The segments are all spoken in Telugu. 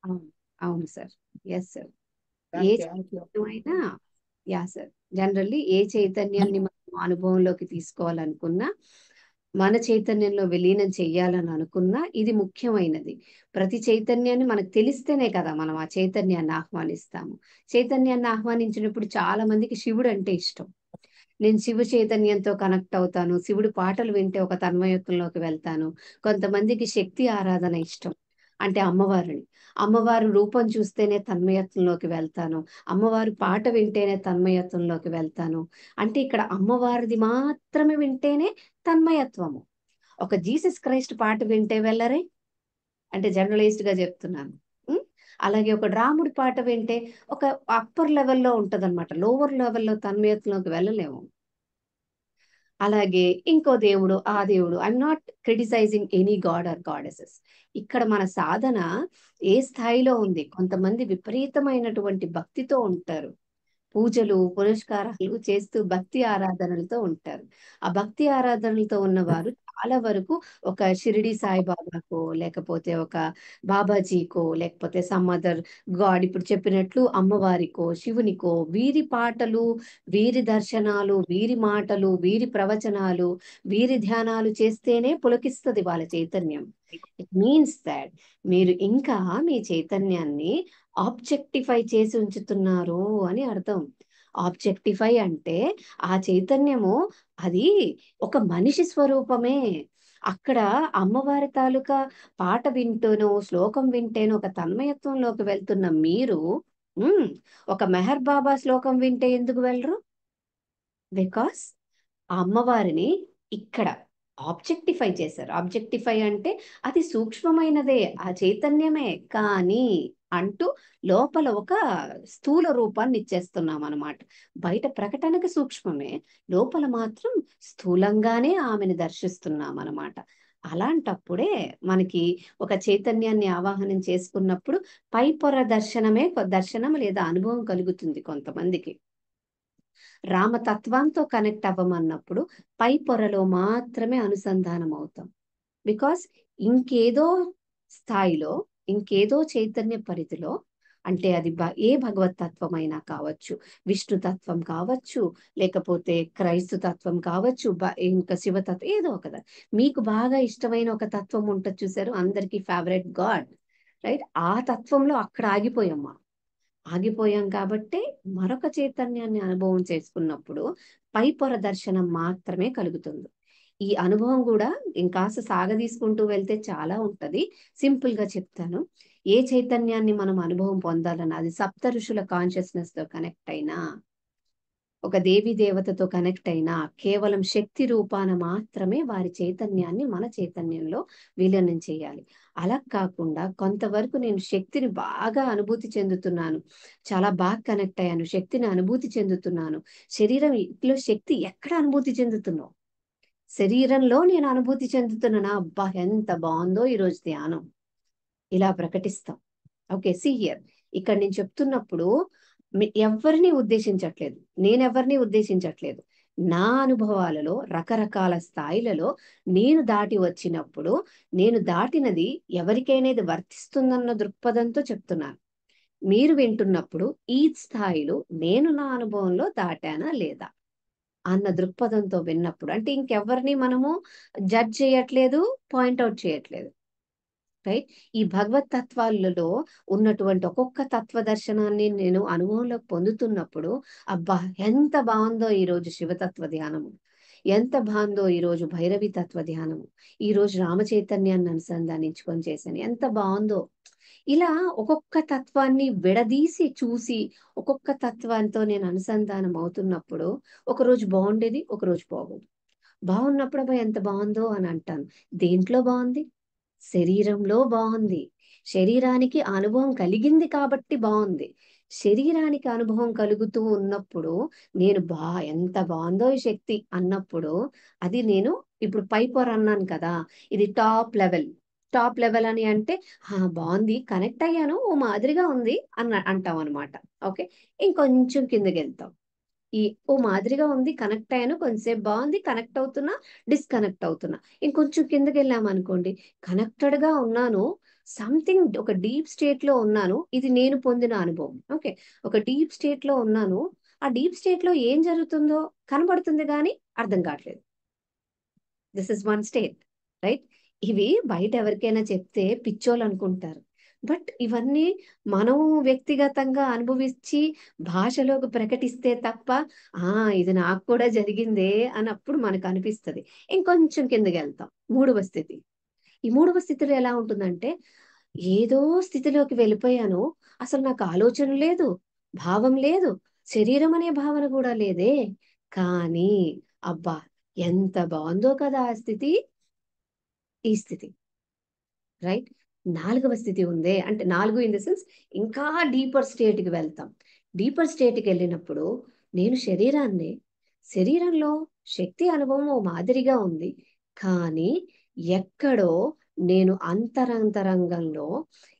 అవును. అవును సార్. Yes sir. ఏ దానికి ఏమంటారు? చైతన్యమైనా సార్. జనరల్లీ ఏ చైతన్యాన్ని మనం అనుభవంలోకి తీసుకోవాలనుకున్నా, మన చైతన్యంలో విలీనం చెయ్యాలని అనుకున్నా ఇది ముఖ్యమైనది. ప్రతి చైతన్యాన్ని మనకు తెలిస్తేనే కదా మనం ఆ చైతన్యాన్ని ఆహ్వానిస్తాము. చైతన్యాన్ని ఆహ్వానించినప్పుడు చాలా మందికి శివుడంటే ఇష్టం. నేను శివ చైతన్యంతో కనెక్ట్ అవుతాను. శివుడి పాటలు వింటే ఒక తన్మయత్వంలోకి వెళ్తాను. కొంతమందికి శక్తి ఆరాధన ఇష్టం. అంటే అమ్మవారిని. అమ్మవారి రూపం చూస్తేనే తన్మయత్వంలోకి వెళ్తాను. అమ్మవారి పాట వింటేనే తన్మయత్వంలోకి వెళ్తాను. అంటే ఇక్కడ అమ్మవారిది మాత్రమే వింటేనే తన్మయత్వము. ఒక జీసస్ క్రైస్ట్ పాట వింటే వెళ్ళరే? అంటే జర్నలిస్ట్‌గా చెప్తున్నాను. హ్మ్. అలాగే ఒక రాముడి పాట వింటే ఒక అప్పర్ లెవెల్‌లో ఉంటదనమాట. లోవర్ లెవెల్‌లో తన్మయత్వంలోకి వెళ్ళలేము. అలాగే ఇంకో దేవుడు, ఆ దేవుడు I'm not criticizing any god or goddesses. ఇక్కడ మన సాధన ఏ స్థాయిలో ఉంది? కొంతమంది విపరీతమైనటువంటి భక్తితో ఉంటారు. పూజలు, పునస్కారాలు చేస్తూ భక్తి ఆరాధనలతో ఉంటారు. ఆ భక్తి ఆరాధనలతో ఉన్నవారు చాలా వరకు ఒక షిరిడి సాయిబాబాకో, లేకపోతే ఒక బాబాజీకో, లేకపోతే సమ్ అదర్ గాడ్ ఇప్పుడు చెప్పినట్లు అమ్మవారికో, శివునికో వీరి పాటలు, వీరి దర్శనాలు, వీరి మాటలు, వీరి ప్రవచనాలు, వీరి ధ్యానాలు చేస్తేనే పులకిస్తది వాళ్ళ చైతన్యం. ఇట్ మీన్స్ థాట్ మీరు ఇంకా మీ చైతన్యాన్ని ఆబ్జెక్టిఫై చేసి ఉంచుతున్నారు అని అర్థం. ఆబ్జెక్టిఫై అంటే ఆ చైతన్యము అది ఒక మనిషి స్వరూపమే. అక్కడ అమ్మవారి తాలూకా పాట వింటూనో, శ్లోకం వింటేనో ఒక తన్మయత్వంలోకి వెళ్తున్న మీరు హ్మ్. ఒక మెహర్ బాబా శ్లోకం వింటే ఎందుకు వెళ్ళరు? బికాస్ ఆ అమ్మవారిని ఇక్కడ ఆబ్జెక్టిఫై చేశారు. ఆబ్జెక్టిఫై అంటే అది సూక్ష్మమైనదే. ఆ చైతన్యమే. కానీ అంటూ లోపల ఒక స్థూల రూపాన్ని ఇచ్చేస్తున్నామనమాట. బయట ప్రకటనకు సూక్ష్మమే. లోపల మాత్రం స్థూలంగానే ఆమెను దర్శిస్తున్నామనమాట. అలాంటప్పుడే మనకి ఒక చైతన్యాన్ని ఆవాహనం చేసుకున్నప్పుడు పై పొర దర్శనమే దర్శనం లేదా అనుభవం కలుగుతుంది కొంతమందికి. రామతత్వంతో కనెక్ట్ అవ్వమన్నప్పుడు పై పొరలో మాత్రమే అనుసంధానం అవుతాం. బికాస్ ఇంకేదో స్థాయిలో, ఇంకేదో చైతన్య పరిధిలో అంటే అది ఏ భగవత్ తత్వమైనా కావచ్చు, విష్ణు తత్వం కావచ్చు, లేకపోతే క్రైస్తు తత్వం కావచ్చు, ఇంకా శివతత్వం ఏదో ఒక మీకు బాగా ఇష్టమైన ఒక తత్వం ఉంటది చూసారు అందరికీ ఫేవరెట్ గాడ్ రైట్? ఆ తత్వంలో అక్కడ ఆగిపోయాం మనం. ఆగిపోయాం కాబట్టే మరొక చైతన్యాన్ని అనుభవం చేసుకున్నప్పుడు పై పొర దర్శనం మాత్రమే కలుగుతుంది. ఈ అనుభవం కూడా ఇంకాస్త సాగదీసుకుంటూ వెళ్తే చాలా ఉంటది. సింపుల్ గా చెప్తాను. ఏ చైతన్యాన్ని మనం అనుభవం పొందాలన్నా అది సప్త ఋషుల కాన్షియస్నెస్ తో కనెక్ట్ అయినా, ఒక దేవీ దేవతతో కనెక్ట్ అయినా కేవలం శక్తి రూపాన మాత్రమే వారి చైతన్యాన్ని మన చైతన్యంలో విలీనం చేయాలి. అలా కాకుండా కొంతవరకు నేను శక్తిని బాగా అనుభూతి చెందుతున్నాను. చాలా బాగా కనెక్ట్ అయ్యాను. శక్తిని అనుభూతి చెందుతున్నాను. శరీరం ఇట్లో శక్తి ఎక్కడ అనుభూతి చెందుతున్నావు? శరీరంలో నేను అనుభూతి చెందుతున్నానా? అబ్బా! ఎంత బావుందో ఈరోజు ధ్యానం. ఇలా ప్రకటిస్తాం. ఓకే. See here. ఇక్కడ నేను చెప్తున్నప్పుడు ఎవ్వరిని ఉద్దేశించట్లేదు. నేనెవరిని ఉద్దేశించట్లేదు. నా అనుభవాలలో రకరకాల స్థాయిలలో నేను దాటి వచ్చినప్పుడు, నేను దాటినది ఎవరికైనా ఇది వర్తిస్తుందన్న దృక్పథంతో చెప్తున్నాను. మీరు వింటున్నప్పుడు ఈ స్థాయిలో నేను నా అనుభవంలో దాటానా లేదా? అన్న దృక్పథంతో విన్నప్పుడు అంటే ఇంకెవరిని మనము జడ్జ్ చేయట్లేదు, పాయింట్ ఔట్ చేయట్లేదు. రైట్? ఈ భగవత్ తత్వాలలో ఉన్నటువంటి ఒక్కొక్క తత్వ దర్శనాన్ని నేను అనుభవంలోకి పొందుతున్నప్పుడు, అబ్బా! ఎంత బావుందో ఈరోజు శివతత్వ ధ్యానము. ఎంత బావుందో ఈరోజు భైరవి తత్వ ధ్యానము. ఈరోజు రామ చైతన్యాన్ని అనుసంధానించుకొని చేశాను. ఎంత బావుందో. ఇలా ఒక్కొక్క తత్వాన్ని విడదీసి చూసి, ఒక్కొక్క తత్వంతో నేను అనుసంధానం అవుతున్నప్పుడు, ఒకరోజు బావుండేది, ఒకరోజు బాగోదు. బావున్నప్పుడు అబ్బా! ఎంత బావుందో అని అంటాను. దేంట్లో బావుంది? శరీరంలో బావుంది. శరీరానికి ఆ అనుభవం కలిగింది కాబట్టి బావుంది. శరీరానికి అనుభవం కలుగుతూ ఉన్నప్పుడు నేను ఎంత బావుందో ఈ శక్తి అన్నప్పుడు అది నేను ఇప్పుడు పై పొర అన్నాను కదా! ఇది టాప్ లెవెల్. టాప్ లెవెల్ అని అంటే బావుంది. కనెక్ట్ అయ్యాను. ఓ మాదిరిగా ఉంది అంటామనమాట. ఓకే. ఇంకొంచెం కిందకెళ్తాం. ఈ ఓ మాదిరిగా ఉంది, కనెక్ట్ అయ్యాను, కొంచెంసేపు బాగుంది, కనెక్ట్ అవుతున్నా, డిస్కనెక్ట్ అవుతున్నా. ఇంకొంచెం కిందకి వెళ్ళామనుకోండి, కనెక్టెడ్ గా ఉన్నాను, సంథింగ్ ఒక డీప్ స్టేట్ లో ఉన్నాను. ఇది నేను పొందిన అనుభవం. ఓకే, ఒక డీప్ స్టేట్ లో ఉన్నాను. ఆ డీప్ స్టేట్ లో ఏం జరుగుతుందో కనబడుతుంది కానీ అర్థం కావట్లేదు. This is one state, right? ఇవి బయట ఎవరికైనా చెప్తే పిచ్చోళ్ళు అనుకుంటారు. బట్ ఇవన్నీ మనం వ్యక్తిగతంగా అనుభవించి భాషలోకి ప్రకటిస్తే తప్ప, ఆ ఇది నాకు కూడా జరిగిందే అన్నప్పుడు మనకు అనిపిస్తుంది. ఇంకొంచెం కిందకి వెళ్తాం. మూడవ స్థితి. ఈ మూడవ స్థితిలో ఎలా ఉంటుందంటే, ఏదో స్థితిలోకి వెళ్ళిపోయాను, అసలు నాకు ఆలోచన లేదు, భావం లేదు, శరీరం అనే భావన కూడా లేదే, కానీ అబ్బా ఎంత బాగుందో కదా ఆ స్థితి. ఈ స్థితి, రైట్? నాలుగవ స్థితి ఉందే అంటే, నాలుగు ఇన్ ద సెన్స్ ఇంకా డీపర్ స్టేట్కి వెళ్తాం. డీపర్ స్టేట్కి వెళ్ళినప్పుడు నేను శరీరాన్ని, శరీరంలో శక్తి అనుభవం ఓ మాదిరిగా ఉంది, కానీ ఎక్కడో నేను అంతరంగంలో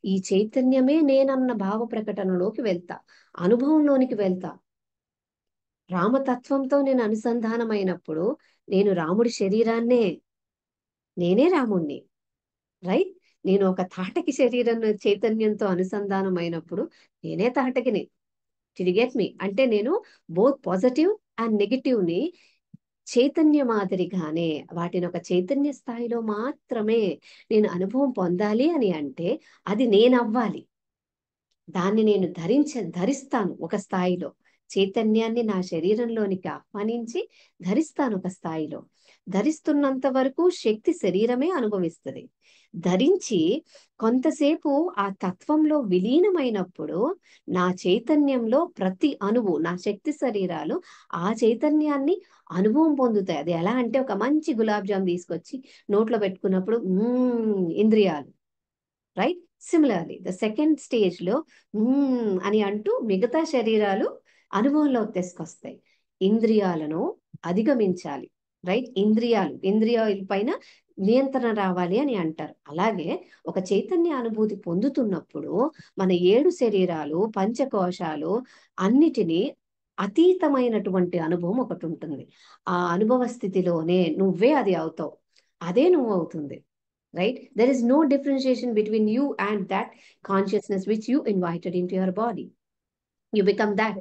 ఈ చైతన్యమే నేనన్న భావ ప్రకటనలోకి వెళ్తా, అనుభవంలోనికి వెళ్తా. రామతత్వంతో నేను అనుసంధానమైనప్పుడు నేను రాముడి శరీరాన్నే, నేనే రాముణ్ణి, రైట్? నేను ఒక తాటకి శరీరం చైతన్యంతో అనుసంధానం అయినప్పుడు నేనే తాటకిని. గెట్ మీ అంటే నేను బోత్ పాజిటివ్ అండ్ నెగిటివ్ ని చైతన్య మాదిరిగానే వాటిని ఒక చైతన్య స్థాయిలో మాత్రమే నేను అనుభవం పొందాలి అని అంటే అది నేను అవ్వాలి. దాన్ని నేను ధరిస్తాను ఒక స్థాయిలో. చైతన్యాన్ని నా శరీరంలోనికి ఆహ్వానించి ధరిస్తాను ఒక స్థాయిలో. ధరిస్తున్నంత వరకు శక్తి శరీరమే అనుభవిస్తుంది. ధరించి కొంతసేపు ఆ తత్వంలో విలీనమైనప్పుడు నా చైతన్యంలో ప్రతి అణువు, నా శక్తి శరీరాలు ఆ చైతన్యాన్ని అనుభవం పొందుతాయి. అది ఎలా అంటే, ఒక మంచి గులాబ్ జామ్ తీసుకొచ్చి నోట్లో పెట్టుకున్నప్పుడు ఇంద్రియాలు, right? Similarly the second stage లో అని అంటూ మిగతా శరీరాలు అనుభవంలోకి తీసుకొస్తాయి. ఇంద్రియాలను అధిగమించాలి, రైట్? ఇంద్రియాల పైన నియంత్రణ రావాలి అని అంటారు. అలాగే ఒక చైతన్య అనుభూతి పొందుతున్నప్పుడు మన 7 శరీరాలు, పంచకోశాలు అన్నిటినీ అతీతమైనటువంటి అనుభవం ఒకటి ఉంటుంది. ఆ అనుభవ స్థితిలోనే నువ్వే అది అవుతావు, అదే నువ్వు అవుతుంది, right? There is no differentiation between you and that consciousness which you invited into your body. You become that.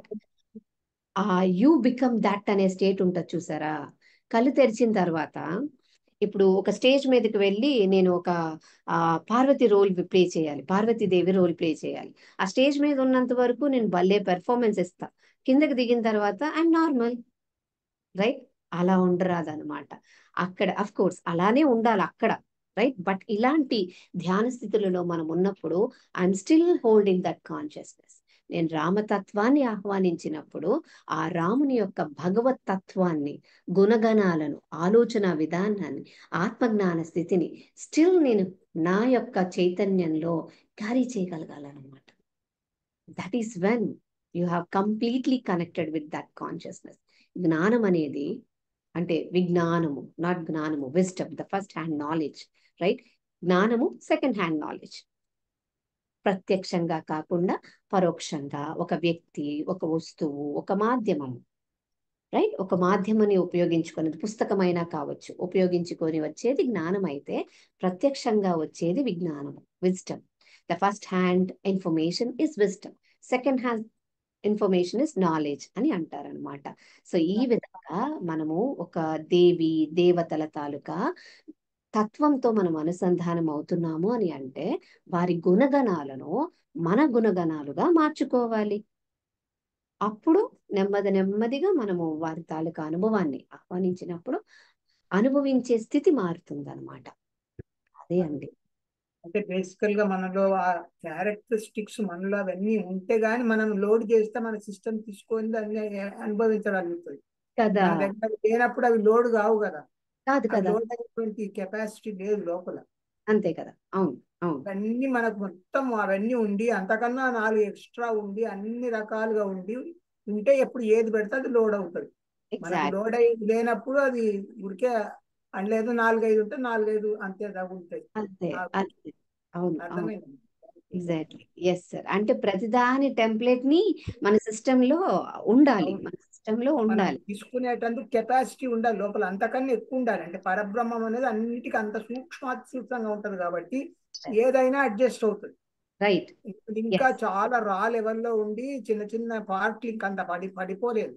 You become that అనే స్టేట్ ఉంటుంది చూసారా? కళ్ళు తెరిచిన తర్వాత ఇప్పుడు ఒక స్టేజ్ మీదకి వెళ్ళి నేను ఒక పార్వతి రోల్ ప్లే చేయాలి, పార్వతీదేవి రోల్ ప్లే చేయాలి. ఆ స్టేజ్ మీద ఉన్నంత వరకు నేను భలే పెర్ఫార్మెన్స్ ఇస్తా. కిందకి దిగిన తర్వాత ఐఎమ్ నార్మల్, రైట్? అలా ఉండరాదనమాట. అక్కడ అఫ్ కోర్స్ అలానే ఉండాలి అక్కడ, రైట్? బట్ ఇలాంటి ధ్యాన స్థితులలో మనం ఉన్నప్పుడు I'm still holding that consciousness. నేను రామతత్వాన్ని ఆహ్వానించినప్పుడు ఆ రాముని యొక్క భగవత్ తత్వాన్ని, గుణగణాలను, ఆలోచన విధానాన్ని, ఆత్మజ్ఞాన స్థితిని స్టిల్ నేను నా యొక్క చైతన్యంలో క్యారీ చేయగలగాలన్నమాట. That is when you have completely connected with that consciousness. జ్ఞానం అనేది అంటే విజ్ఞానము, నాట్ జ్ఞానము, wisdom, the first hand knowledge, right? జ్ఞానము సెకండ్ హ్యాండ్ నాలెడ్జ్. ప్రత్యక్షంగా కాకుండా పరోక్షంగా ఒక వ్యక్తి, ఒక వస్తువు, ఒక మాధ్యమము, రైట్? ఒక మాధ్యమాన్ని ఉపయోగించుకునేది పుస్తకమైనా కావచ్చు, ఉపయోగించుకొని వచ్చేది జ్ఞానం అయితే, ప్రత్యక్షంగా వచ్చేది విజ్ఞానము, wisdom. The first hand information is wisdom, second hand information is knowledge అని అంటారనమాట. సో ఈ విధంగా మనము ఒక దేవతల తాలూకా తత్వంతో మనం అనుసంధానం అవుతున్నాము అని అంటే వారి గుణగణాలను మన గుణగణాలుగా మార్చుకోవాలి. అప్పుడు నెమ్మదిగా మనము వారి తాలూకా అనుభవాన్ని ఆహ్వానించినప్పుడు అనుభవించే స్థితి మారుతుందన్నమాట. అదే అండి. అంటే బేసికల్ గా మనలో ఆ క్యారెక్టరిస్టిక్స్ మనలో అవన్నీ ఉంటే గానీ మనం లోడ్ చేస్తే మన సిస్టమ్ తీసుకొని దాన్ని అనుభవించగలుగుతుంది. కదా, మన దగ్గర లేనప్పుడు అవి లోడ్ కావు కదా. కాదు అవి కదా, లోడ్ అయినటువంటి కెపాసిటీ లేదు లోపల. అంతే కదా. అవును, అవును, అవన్నీ మనకు మొత్తం అవన్నీ ఉండి అంతకన్నా 4 ఎక్స్ట్రా ఉండి అన్ని రకాలుగా ఉంటే ఎప్పుడు ఏది పెడితే అది లోడ్ అవుతుంది. మనకు ఎగ్జాక్ట్, లోడ్ అయ్యి లేనప్పుడు అది ఉరికే అనలేదు. 4-5 ఉంటే 4-5 అంతే తగ్గుంటాయి. అంతే, అంతే. అవును, అవును. అర్థమైంది. ఎగ్జాక్ట్లీ. Yes sir. అంటే ప్రతిదాని టెంప్లెట్ ని మన సిస్టమ్ లో ఉండాలి, అవును. మన సిస్టమ్ లో మనం ఉండాలి. తీసుకునేటందుకు కెపాసిటీ ఉండాలి లోపల, అంతకన్నా ఎక్కువ ఉండాలి. అంటే పరబ్రహ్మం అనేది అన్నిటికీ అంత సూక్ష్మాతి సూక్ష్మంగా ఉంటది కాబట్టి ఏదైనా అడ్జస్ట్ అవుతుంది. రైట్. ఇప్పుడు ఇంకా ఎస్. చాలా రా లెవెల్లో ఉండి చిన్న చిన్న పార్ట్లు ఇంకా అంత పడిపోలేదు.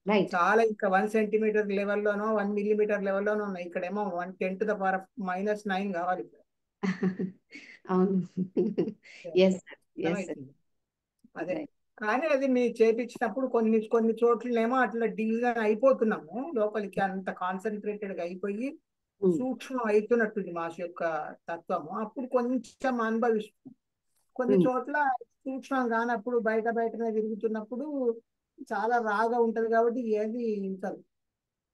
రైట్. చాలా ఇంకా 1 సెంటీమీటర్ లెవెల్లోనో 1 మిల్లీమీటర్ లెవెల్లోనో ఉన్నాయి. ఇక్కడేమో 10⁻⁻⁹ కావాలి. అవును. Yes sir. Yes sir. అర్థమవుతుంది. అదే. రైట్. కానీ అది మీరు చేపించినప్పుడు కొన్ని కొన్ని చోట్లనేమో అట్లా డివిజన్ అయిపోతున్నాము లోపలికి, అంత కాన్సన్ట్రేటెడ్ గా అయిపోయి సూక్ష్మం అవుతున్నట్టుంది మాస్ యొక్క తత్వము. అప్పుడు కొంచెం అనుభవిస్తుంది. కొన్ని చోట్ల సూక్ష్మం కానప్పుడు బయట బయటనే తిరుగుతున్నప్పుడు చాలా రాగా ఉంటది కాబట్టి ఏది ఇంకదు.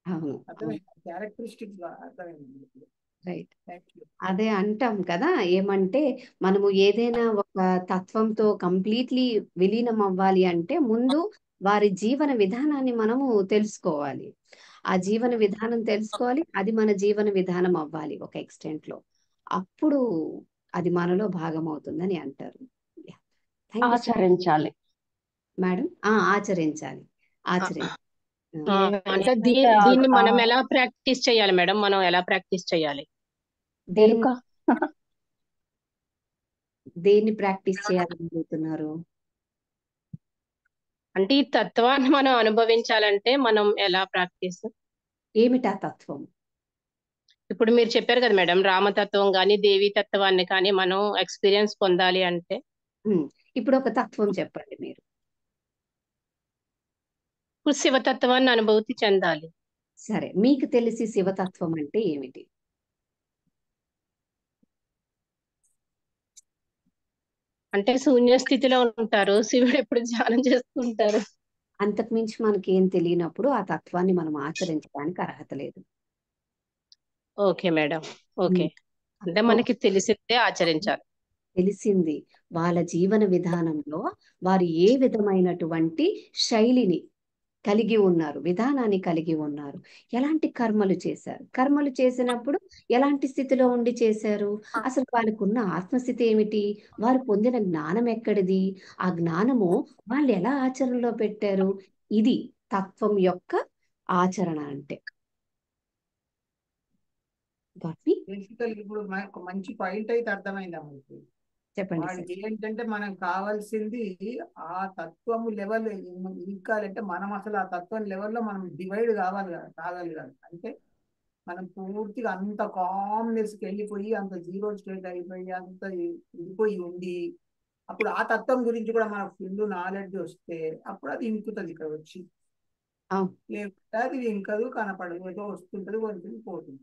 అవును. అవును. అర్థమైంది. క్యారెక్టరిస్టిక్స్ అర్థమైంది. రైట్. Thank you. అదే అంటాం కదా, ఏమంటే మనము ఏదైనా ఒక తత్వంతో కంప్లీట్లీ విలీనం అవ్వాలి అంటే ముందు వారి జీవన విధానాన్ని మనము తెలుసుకోవాలి. ఆ జీవన విధానం తెలుసుకోవాలి, అది మన జీవన విధానం అవ్వాలి ఒక ఎక్స్టెంట్ లో. అప్పుడు అది మనలో భాగం అవుతుందని అంటారు. థ్యాంక్ యూ సో ఆచరించాలి. మేడం. ఆచరించాలి. ఆచరించాలి. అంటే అంటే దీన్ని మనం ఎలా ప్రాక్టీస్ చేయాలి మేడం? మనం ఎలా ప్రాక్టీస్ చేయాలి? దేన్ని ఎరుక. దేన్ని ప్రాక్టీస్ చేయాలనుకుంటున్నారు? అంటే ఈ తత్వాన్ని మనం అనుభవించాలంటే మనం ఎలా ప్రాక్టీస్? ఏమిటా తత్వం? ఇప్పుడు మీరు చెప్పారు కదా మేడం, రామతత్వం కానీ దేవీ తత్వాన్ని కానీ మనం ఎక్స్పీరియన్స్ పొందాలి అంటే ఇప్పుడు ఒక తత్వం చెప్పండి మీరు. ఇప్పుడు శివతత్వాన్ని అనుభూతి చెందాలి. సరే, మీకు తెలిసి శివతత్వం అంటే ఏమిటి? అంటే శూన్య స్థితిలో ఉంటారు, శివుడు ఎప్పుడు ధ్యానం చేస్తుంటారు. అంతకుమించి మనకి ఏం తెలియనప్పుడు ఆ తత్వాన్ని మనం ఆచరించడానికి అర్హత లేదు. Okay madam. ఓకే. అంటే సో మనకి తెలిసిందే ఆచరించాలి. తెలిసింది వాళ్ళ జీవన విధానంలో వారు ఏ విధమైనటువంటి శైలిని కలిగి ఉన్నారు, విధానాన్ని కలిగి ఉన్నారు, ఎలాంటి కర్మలు చేశారు, కర్మలు చేసినప్పుడు ఎలాంటి స్థితిలో ఉండి చేశారు, అసలు వాళ్ళకు ఉన్న ఆత్మస్థితి ఏమిటి, వారు పొందిన జ్ఞానం ఎక్కడిది, ఆ జ్ఞానము వాళ్ళు ఎలా ఆచరణలో పెట్టారు, ఇది తత్వం యొక్క ఆచరణ అంటే. బేసికల్ ఇప్పుడు మనకు మంచి పాయింట్ అయితే అర్థమైందా మనకి? చెప్పండి సార్. వాడికి ఏంటంటే మనం కావాల్సింది ఆ తత్వము లెవెల్ ఇంకాలంటే మనం అసలు ఆ తత్వం లెవెల్లో మనం డివైడ్ కాగలగాలి. అంటే మనం పూర్తిగా అంత కామ్నెస్కి వెళ్ళిపోయి అంత జీరో స్టేట్ అయిపోయి అంత ఇదిపోయి ఉండి అప్పుడు ఆ తత్వం గురించి కూడా మనకు ఫుల్ నాలెడ్జ్ వస్తే అప్పుడు అది ఇంకుతుంది ఇక్కడ వచ్చి. అవును. లేకపోతే అది ఇంకదు, కనపడదు, ఏదో వస్తుంటది, కొంచెం పోతుంది.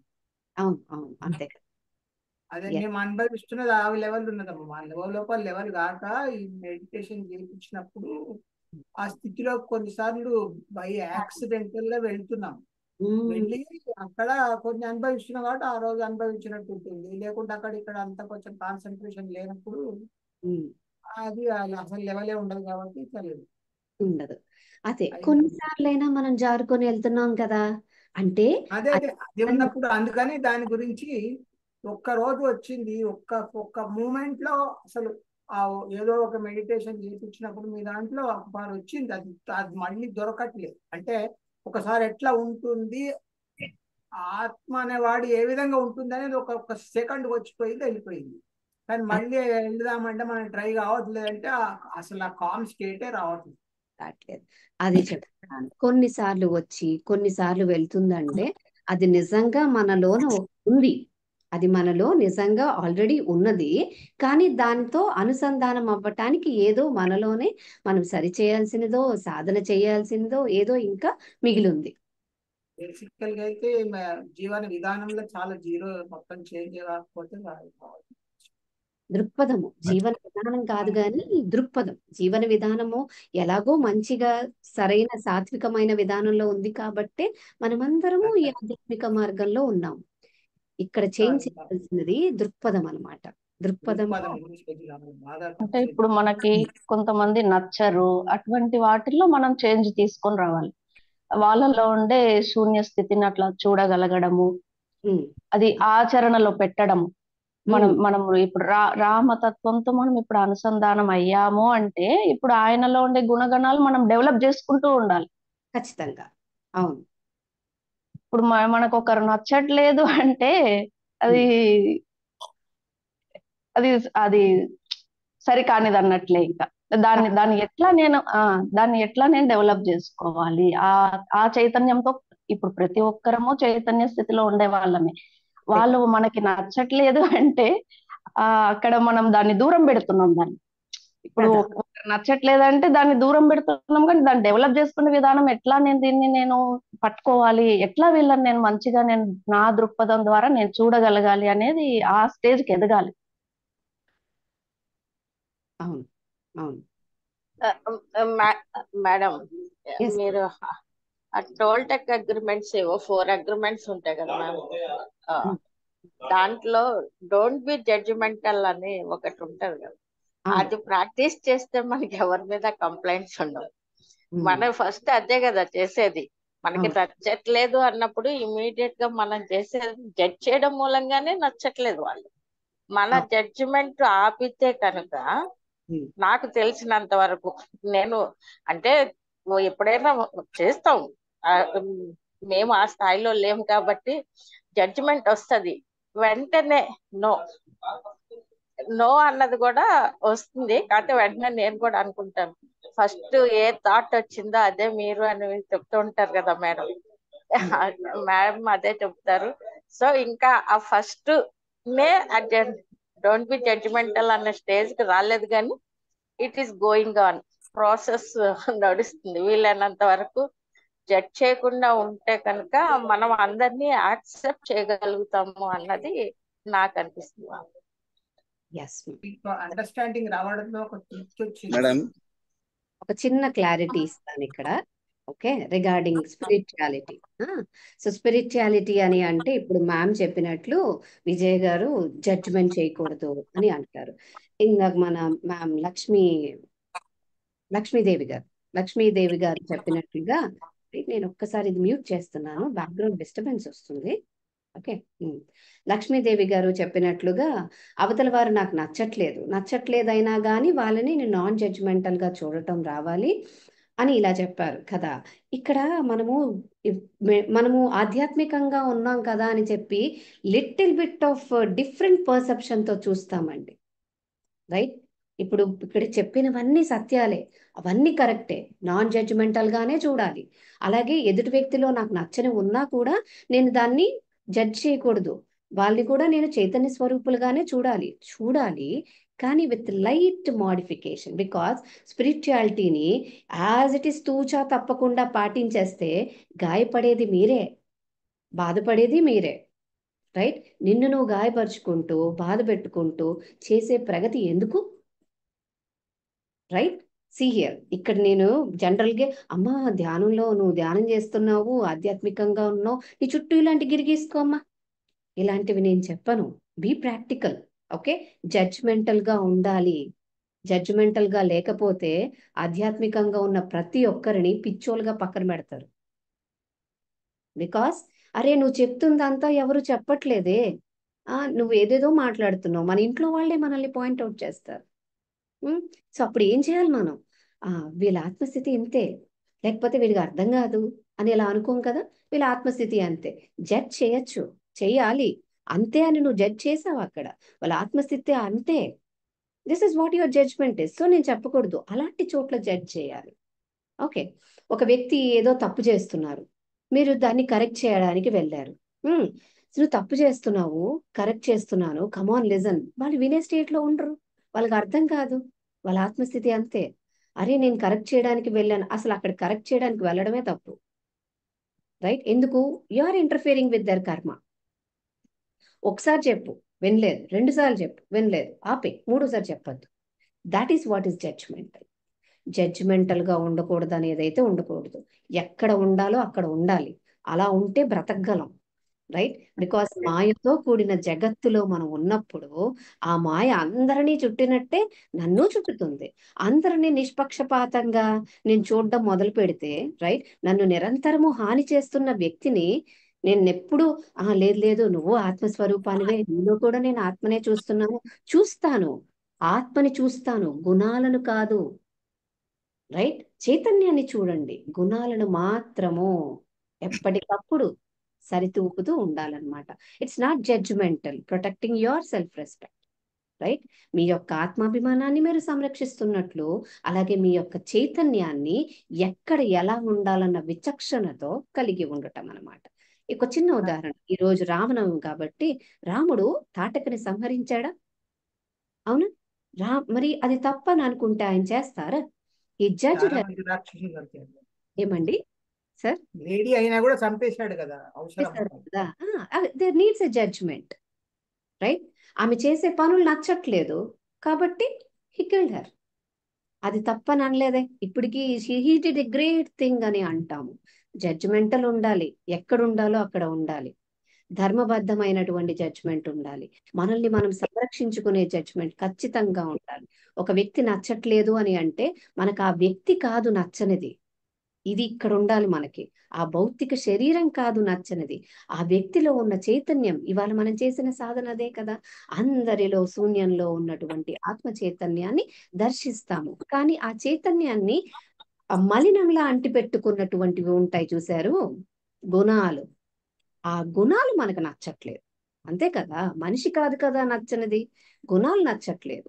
అవును. అవును. అంతే కదా. అదే Yes. మేము అనుభవిస్తున్నది ఆ లెవెల్ ఉన్నదమ్మా. మా లెవెల్ లోపల లెవెల్ కాక ఈ మెడిటేషన్ చేయించినప్పుడు ఆ స్థితిలో కొన్నిసార్లు బై యాక్సిడెంటల్ గా వెళ్తున్నాం. వెళ్ళి అక్కడ కొన్ని అనుభవిస్తున్నాం కాబట్టి ఆ రోజు అనుభవించినట్టు ఉంటుంది. లేకుంటే అక్కడ ఇక్కడ అంతా కొంచెం కాన్సన్ట్రేషన్ లేనప్పుడు అది అసలు లెవెలే ఉండదు కాబట్టి తెలియదు. ఉండదు. అదే కొన్నిసార్లైనా మనం జారుకొని వెళ్తున్నాం కదా, అంటే అదే అది ఉన్నప్పుడు అందుకని దాని గురించి ఒక్క రోజు వచ్చింది, ఒక్క ఒక్క మూమెంట్ లో అసలు ఆ ఏదో ఒక మెడిటేషన్ చేయించినప్పుడు మీ దాంట్లో ఒకసారి వచ్చింది, అది అది మళ్ళీ దొరకట్లేదు. అంటే ఒకసారి ఎట్లా ఉంటుంది ఆత్మ అనేవాడు ఏ విధంగా ఉంటుంది అనేది ఒక సెకండ్ వచ్చిపోయింది, వెళ్ళిపోయింది. కానీ మళ్ళీ వెళ్దామంటే మనం ట్రై కావట్లేదు. అంటే అసలు ఆ కామ్ స్టేటే రావట్లేదు. రావట్లేదు. అది చెప్తాను. కొన్నిసార్లు వచ్చి కొన్నిసార్లు వెళ్తుందంటే అది నిజంగా మనలోన ఉంది, అది మనలో నిజంగా ఆల్రెడీ ఉన్నది. కానీ దాంతో అనుసంధానం అవ్వటానికి ఏదో మనలోనే మనం సరి చేయాల్సినదో సాధన చేయాల్సిందో ఏదో ఇంకా మిగిలింది. బేసికల్ గా అయితే జీవన విధానంలో చాలా జీరో మొత్తం చేంజ్ కాకపోతే దృక్పథము జీవన విధానం కాదు కానీ దృక్పథం. జీవన విధానము ఎలాగో మంచిగా సరైన సాత్వికమైన విధానంలో ఉంది కాబట్టే మనమందరము ఈ ఆధ్యాత్మిక మార్గంలో ఉన్నాం. ఇక్కడ చేంజ్ చేయాల్సినది దృక్పథం అన్నమాట. దృక్పథంలో అంటే ఇప్పుడు మనకి కొంతమంది నచ్చరు, అటువంటి వాటిల్లో మనం చేంజ్ తీసుకొని రావాలి. వాళ్ళలో ఉండే శూన్య స్థితిని అట్లా చూడగలగడము, అది ఆచరణలో పెట్టడము. మనం ఇప్పుడు రామతత్వంతో మనం ఇప్పుడు అనుసంధానం అయ్యాము అంటే ఇప్పుడు ఆయనలో ఉండే గుణగణాలు మనం డెవలప్ చేసుకుంటూ ఉండాలి. ఖచ్చితంగా. అవును. ఇప్పుడు మనకు ఒకరు నచ్చట్లేదు అంటే అది అది అది సరికానిది అన్నట్లే. ఇంకా దాన్ని దాన్ని ఎట్లా నేను డెవలప్ చేసుకోవాలి ఆ చైతన్యంతో. ఇప్పుడు ప్రతి ఒక్కరము చైతన్య స్థితిలో ఉండే వాళ్ళమే. వాళ్ళు మనకి నచ్చట్లేదు అంటే అక్కడ మనం దాన్ని దూరం పెడుతున్నాం. దాన్ని ఇప్పుడు కదా. ఒకరు నచ్చట్లేదంటే దాన్ని దూరం పెడుతున్నాం, కానీ దాన్ని డెవలప్ చేసుకునే విధానం ఎట్లా నేను పట్టుకోవాలి, ఎట్లా వీళ్ళని నేను మంచిగా నా దృక్పథం ద్వారా నేను చూడగలగాలి అనేది ఆ స్టేజ్కి ఎదగాలి. అవును. అవును. Madam, Yes. మీరు టోల్ టెక్ అగ్రిమెంట్స్ ఏవో 4 అగ్రిమెంట్స్ ఉంటాయి కదా మ్యామ్. దాంట్లో డోంట్ బి జడ్జిమెంటల్ అని ఒకటి ఉంటది కదా. అది ప్రాక్టీస్ చేస్తే మనకి ఎవరి మీద కంప్లైంట్స్ ఉండవు. మనం ఫస్ట్ అదే కదా చేసేది. మనకి నచ్చట్లేదు అన్నప్పుడు ఇమీడియట్ గా మనం చేసేది జడ్జ్ చేయడం మూలంగానే నచ్చట్లేదు వాళ్ళు. మన జడ్జిమెంట్ ఆపితే కనుక నాకు తెలిసినంత వరకు నేను అంటే ఎప్పుడైనా చేస్తాం, మేము ఆ స్థాయిలో లేము కాబట్టి జడ్జిమెంట్ వస్తుంది వెంటనే. నో నో అన్నది కూడా వస్తుంది, కాకపోతే వెంటనే నేను కూడా అనుకుంటాను ఫస్ట్ ఏ థాట్ వచ్చిందో అదే మీరు అని చెప్తూ ఉంటారు కదా మేడం. మేడం అదే చెప్తారు. సో ఇంకా ఆ ఫస్ట్ నే డోంట్ బి జడ్జిమెంటల్ అన్న స్టేజ్ కి రాలేదు, కానీ it is going on, process నడుస్తుంది. వీలైనంత వరకు జడ్జ్ చేయకుండా ఉంటే కనుక మనం అందరినీ యాక్సెప్ట్ చేయగలుగుతాము అన్నది నాకు అనిపిస్తుంది. అండర్స్టాండింగ్ రావడంలో ఒక తృప్తి వచ్చింది. మేడం ఒక చిన్న క్లారిటీ ఇస్తాను ఇక్కడ. Okay, regarding spirituality. So spirituality అని అంటే ఇప్పుడు మ్యామ్ చెప్పినట్లు విజయ్ గారు జడ్జిమెంట్ చేయకూడదు అని అంటారు. ఇందాక మన మ్యామ్ లక్ష్మీదేవి గారు చెప్పినట్లుగా, నేను ఒక్కసారి ఇది మ్యూట్ చేస్తున్నాను, బ్యాక్గ్రౌండ్ డిస్టర్బెన్స్ వస్తుంది. ఓకే. లక్ష్మీదేవి గారు చెప్పినట్లుగా అవతల వారు నాకు నచ్చట్లేదైనా కానీ వాళ్ళని నేను నాన్ జడ్జిమెంటల్ గా చూడటం రావాలి అని ఇలా చెప్పారు కదా. ఇక్కడ మనము ఆధ్యాత్మికంగా ఉన్నాం కదా అని చెప్పి little bit of different perception తో చూస్తామండి. రైట్. ఇప్పుడు ఇక్కడ చెప్పినవన్నీ సత్యాలే, అవన్నీ కరెక్టే, నాన్ జడ్జిమెంటల్ గానే చూడాలి. అలాగే ఎదుటి వ్యక్తిలో నాకు నచ్చని ఉన్నా కూడా నేను దాన్ని జడ్జ్ చేయకూడదు, వాళ్ళని కూడా నేను చైతన్య స్వరూపులుగానే చూడాలి కానీ విత్ లైట్ మోడిఫికేషన్. బికాస్ స్పిరిచువాలిటీని యాజ్ ఇట్ ఈస్ తూచా తప్పకుండా పాటించేస్తే గాయపడేది మీరే, బాధపడేది మీరే. రైట్. నిన్ను నువ్వు గాయపరుచుకుంటూ బాధ పెట్టుకుంటూ చేసే ప్రగతి ఎందుకు? రైట్. సీ హియర్, ఇక్కడ నేను జనరల్గా అమ్మా ధ్యానంలో నువ్వు ధ్యానం చేస్తున్నావు, ఆధ్యాత్మికంగా ఉన్నావు, నీ చుట్టూ ఇలాంటి గిరిగీసుకోమ్మా, ఇలాంటివి నేను చెప్పను. Be practical. ఓకే. జడ్జ్మెంటల్ గా ఉండాలి. జడ్జ్మెంటల్ గా లేకపోతే ఆధ్యాత్మికంగా ఉన్న ప్రతి ఒక్కరిని పిచ్చోలుగా పక్కన పెడతారు. బికాస్ అరే నువ్వు చెప్తుందంతా ఎవరు చెప్పట్లేదే, నువ్వు ఏదేదో మాట్లాడుతున్నావు, మన ఇంట్లో వాళ్ళే మనల్ని పాయింట్అవుట్ చేస్తారు. సో అప్పుడు ఏం చేయాలి మనం? వీళ్ళ ఆత్మస్థితి ఇంతే, లేకపోతే వీళ్ళకి అర్థం కాదు అని ఇలా అనుకోం కదా. వీళ్ళ ఆత్మస్థితి అంతే, జడ్జ్ చేయొచ్చు, చెయ్యాలి అంతే అని నువ్వు జడ్జ్ చేసావు అక్కడ, వాళ్ళ ఆత్మస్థితి అంతే, this is what your judgment is. So నేను చెప్పకూడదు, అలాంటి చోట్ల జడ్జ్ చేయాలి. ఓకే. ఒక వ్యక్తి ఏదో తప్పు చేస్తున్నారు, మీరు దాన్ని కరెక్ట్ చేయడానికి వెళ్ళారు. నువ్వు తప్పు చేస్తున్నావు, కరెక్ట్ చేస్తున్నాను, కమాన్ లిజన్. వాళ్ళు వినే స్టేట్ లో ఉండరు, వాళ్ళకి అర్థం కాదు, వాళ్ళ ఆత్మస్థితి అంతే. అరే నేను కరెక్ట్ చేయడానికి వెళ్ళాను, అసలు అక్కడ కరెక్ట్ చేయడానికి వెళ్ళడమే తప్పు. రైట్. ఎందుకు? You are interfering with their karma. ఒకసారి చెప్పు వినలేదు, 2 సార్లు చెప్పు వినలేదు, ఆపే, 3సారి చెప్పద్దు. That is what is judgemental. Judgemental గా ఉండకూడదు అనేది అయితే ఉండకూడదు, ఎక్కడ ఉండాలో అక్కడ ఉండాలి. అలా ఉంటే బ్రతకగలం. రైట్. బికాస్ మాయతో కూడిన జగత్తులో మనం ఉన్నప్పుడు ఆ మాయ అందరినీ చుట్టినట్టే నన్ను చుట్టుతుంది. అందరినీ నిష్పక్షపాతంగా నేను చూడడం మొదలు పెడితే, రైట్, నన్ను నిరంతరము హాని చేస్తున్న వ్యక్తిని నేను ఎప్పుడు లేదు లేదు నువ్వు ఆత్మస్వరూపానివే, నీలో కూడా నేను ఆత్మనే చూస్తాను, ఆత్మని చూస్తాను, గుణాలను కాదు. రైట్? చైతన్యాన్ని చూడండి, గుణాలను మాత్రము ఎప్పటికప్పుడు సరితూపుతూ ఉండాలన్నమాట. It's not judgmental, protecting your self respect. Right? మీ యొక్క ఆత్మాభిమానాన్ని మీరు సంరక్షిస్తున్నట్లు, అలాగే మీ యొక్క చైతన్యాన్ని ఎక్కడ ఎలా ఉండాలన్న విచక్షణతో కలిగి ఉండటం అన్నమాట. ఒక చిన్న ఉదాహరణ, ఈ రోజు రామనవమి కాబట్టి రాముడు తాటకని సంహరించాడా? అవునా? మరి అది తప్పని అనుకుంటే ఆయన చేస్తారా? ఈ జడ్జ్ చాలా మంది రాక్షసులు దొరికారు. ఏమండి సార్? లేడీ అయినా కూడా చంపేశాడు కదా, అవసరం చేస్తారు కదా. There needs a judgment. Right? ఆమె చేసే పనులు నచ్చట్లేదు కాబట్టి హి కిల్డ్ హర్. అది తప్పని అనలేదే. ఇప్పటికి he did a great thing అని అంటాము. జడ్జిమెంటల్ ఉండాలి, ఎక్కడ ఉండాలో అక్కడ ఉండాలి, ధర్మబద్ధమైనటువంటి జడ్జ్మెంట్ ఉండాలి, మనల్ని మనం సంరక్షించుకునే జడ్జ్మెంట్ ఖచ్చితంగా ఉండాలి. ఒక వ్యక్తి నచ్చట్లేదు అని అంటే మనకు ఆ వ్యక్తి కాదు నచ్చనిది, ఇది ఇక్కడ ఉండాలి మనకి. ఆ భౌతిక శరీరం కాదు నచ్చనిది, ఆ వ్యక్తిలో ఉన్న చైతన్యం. ఇవాళ మనం చేసిన సాధన అదే కదా, అందరిలో శూన్యంలో ఉన్నటువంటి ఆత్మ చైతన్యాన్ని దర్శిస్తాము. కానీ ఆ చైతన్యాన్ని మలినంలా అంటిపెట్టుకున్నటువంటివి ఉంటాయి చూశారు, గుణాలు. ఆ గుణాలు మనకు నచ్చట్లేదు, అంతే కదా. మనిషి కాదు కదా నచ్చనిది, గుణాలు నచ్చట్లేదు.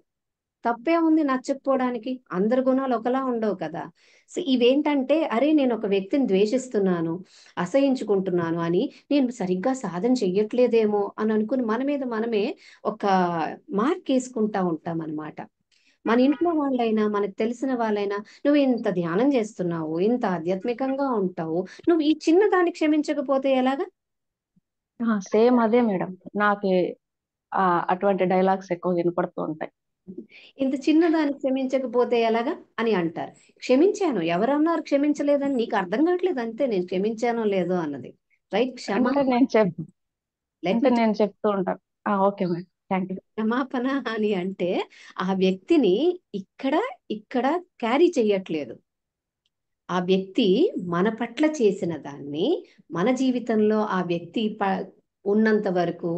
తప్పే ఉంది నచ్చకపోవడానికి, అందరి గుణాలు ఒకలా ఉండవు కదా. సో ఇవేంటంటే, అరే నేను ఒక వ్యక్తిని ద్వేషిస్తున్నాను, అసహించుకుంటున్నాను అని నేను సరిగ్గా సాధన చెయ్యట్లేదేమో అని అనుకుని మన మీద మనమే ఒక మార్క్ వేసుకుంటా ఉంటాం అనమాట. మన ఇంట్లో వాళ్ళైనా, మనకు తెలిసిన వాళ్ళైనా, నువ్వు ఇంత ధ్యానం చేస్తున్నావు, ఇంత ఆధ్యాత్మికంగా ఉంటావు, నువ్వు ఈ చిన్న దాన్ని క్షమించకపోతే ఎలాగా? సేమ్ అదే మేడం, నాకు అటువంటి డైలాగ్స్ ఎక్కువ వినపడుతూ ఉంటాయి. ఇంత చిన్నదాన్ని క్షమించకపోతే ఎలాగా అని అంటారు. క్షమించాను, ఎవరన్నారు క్షమించలేదని? నీకు అర్థం కావట్లేదు అంతే, నేను క్షమించానో లేదో అన్నది. రైట్? అంటే నేను చెప్తూ ఉంటాను. Okay madam, thank you. క్షమాపణ అని అంటే ఆ వ్యక్తిని ఇక్కడ ఇక్కడ క్యారీ చెయ్యట్లేదు. ఆ వ్యక్తి మన పట్ల చేసిన దాన్ని మన జీవితంలో ఆ వ్యక్తి ఉన్నంత వరకు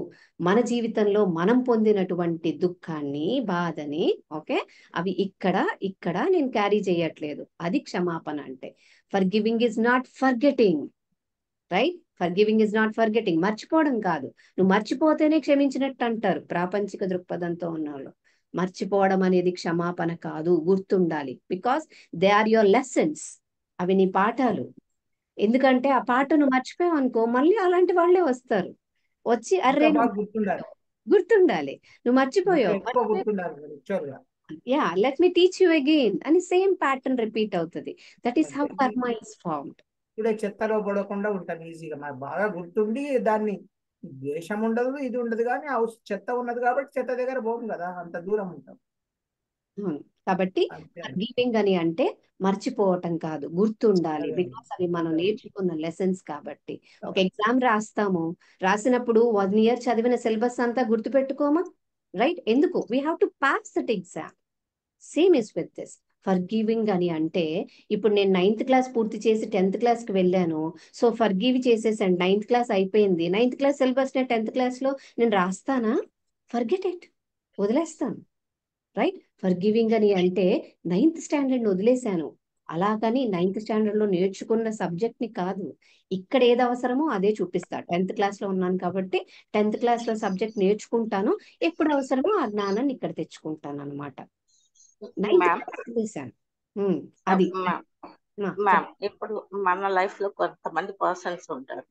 మన జీవితంలో మనం పొందినటువంటి దుఃఖాన్ని, బాధని, ఓకే, అవి ఇక్కడ నేను క్యారీ చేయట్లేదు. అది క్షమాపణ అంటే. For giving is not forgetting. Right? For giving is not forgetting, మర్చిపోవడం కాదు. నువ్వు మర్చిపోతేనే క్షమించినట్టు అంటారు ప్రాపంచిక దృక్పథంతో ఉన్నవాళ్ళు. మర్చిపోవడం అనేది క్షమాపణ కాదు, గుర్తుండాలి. Because they are your lessons, అవి నీ పాఠాలు. ఎందుకంటే ఆ పాటను మర్చిపోయావు అనుకో, మళ్ళీ అలాంటి వాళ్ళే వస్తారు, వచ్చి అర్రే గుర్తుండాలి, నువ్వు మర్చిపోయావు, yeah let me teach you again అని సేమ్ ప్యాటర్న్ రిపీట్ అవుతుంది. దట్ ఈస్ హౌ కర్మ ఇస్ ఫార్మ్డ్. ఇప్పుడే చెత్తలో పడకుండా ఉంటాం ఈజీగా, మనకు బాగా గుర్తుండి దాన్ని ద్వేషం ఉండదు, ఇది ఉండదు, కానీ చెత్త ఉన్నది కాబట్టి చెత్త దగ్గర పోము కదా, అంత దూరం ఉంటాం. కాబట్టి ఫర్గివింగ్ అని అంటే మర్చిపోవటం కాదు, గుర్తుండాలి. బికాస్ అవి మనం నేర్చుకున్న లెసన్స్ కాబట్టి. ఒక ఎగ్జామ్ రాసినప్పుడు 1 year చదివిన సిలబస్ అంతా గుర్తు పెట్టుకోమా? రైట్? ఎందుకు? We have to pass that exam. Same is with this. Forgiving అని అంటే, ఇప్పుడు నేను 9th class పూర్తి చేసి 10th class కి వెళ్ళాను, సో ఫర్గివ్ చేసేసాను, 9th class అయిపోయింది. 9th class సిలబస్ నేను 10th class లో నేను రాస్తానా? ఫర్గెట్ ఇట్, వదిలేస్తాను. రైట్? ఫర్గివింగ్ అని అంటే 9th standard వదిలేశాను, అలాగని 9th standard లో నేర్చుకున్న సబ్జెక్ట్ ని కాదు, ఇక్కడ ఏది అవసరమో అదే చూపిస్తా. 10th class లో ఉన్నాను కాబట్టి 10th class లో సబ్జెక్ట్ నేర్చుకుంటాను, ఎప్పుడు అవసరమో ఆ జ్ఞానాన్ని ఇక్కడ తెచ్చుకుంటాను అనమాట. 9th class వదిలేశాను. అది మ్యామ్, ఇప్పుడు మన లైఫ్ లో కొంతమంది పర్సన్స్ ఉంటారు,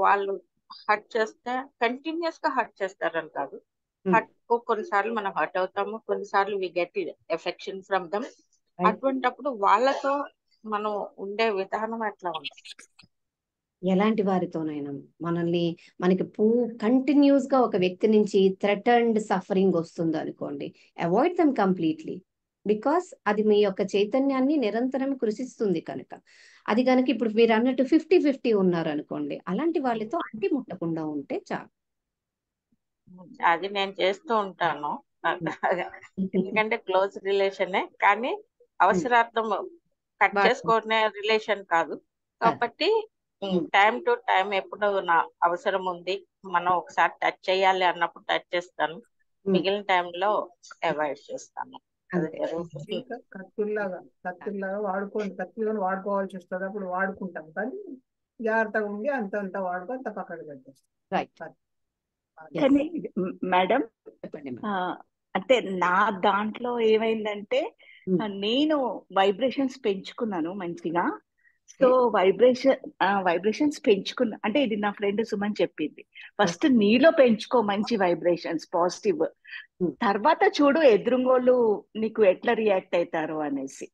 వాళ్ళు హర్ట్ చేస్తే కంటిన్యూస్ గా హర్ట్ చేస్తారని కాదు, కొన్నిసార్లు మనం హర్ట్ అవుతాము, కొన్నిసార్లు we get affection from them. అటువంటప్పుడు వాళ్ళతో మనం ఉండే విధానం ఎట్లా ఉంటుంది? ఎలాంటి వారితోనైనా మనకి కంటిన్యూస్ గా ఒక వ్యక్తి నుంచి థ్రెటన్డ్ సఫరింగ్ వస్తుంది అనుకోండి, అవాయిడ్ దమ్ కంప్లీట్లీ. బికాస్ అది మీ యొక్క చైతన్యాన్ని నిరంతరం కృషిస్తుంది కనుక. అది కనుక ఇప్పుడు మీరు అన్నట్టు 50-50 ఉన్నారు అనుకోండి, అలాంటి వాళ్ళతో అంటి ముట్టకుండా ఉంటే చాలు. అది నేను చేస్తూ ఉంటాను, ఎందుకంటే క్లోజ్ రిలేషనే, కానీ అవసరార్థం కట్ చేసుకునే రిలేషన్ కాదు కాబట్టి టైం టు టైం ఎప్పుడు నా అవసరం ఉంది, మనం ఒకసారి టచ్ చేయాలి అన్నప్పుడు టచ్ చేస్తాను, మిగిలిన టైంలో అవాయిడ్ చేస్తాను. అది అంతే. జరుగుతుంది. ఇంకా కత్తుల్లాగా వాడుకోండి. కత్తులను వాడుకోవాల్సి వస్తుంది, అప్పుడు వాడుకుంటాం. కానీ జాగ్రత్తగా ఉండి అంత వాడుకో, అంత పక్కన పెట్టేస్తాం. రైట్. కానీ మేడం, చెప్పండి మేడం. అంటే నా దాంట్లో ఏమైందంటే నేను వైబ్రేషన్స్ పెంచుకున్నాను మంచిగా. సో వైబ్రేషన్స్ పెంచుకున్నా అంటే ఇది నా ఫ్రెండ్ సుమన్ చెప్పింది. ఫస్ట్ నీలో పెంచుకో మంచి వైబ్రేషన్స్, పాజిటివ్. తర్వాత చూడు ఎదురుంగోళ్ళు నీకు ఎట్లా రియాక్ట్ అవుతారు అనేసి.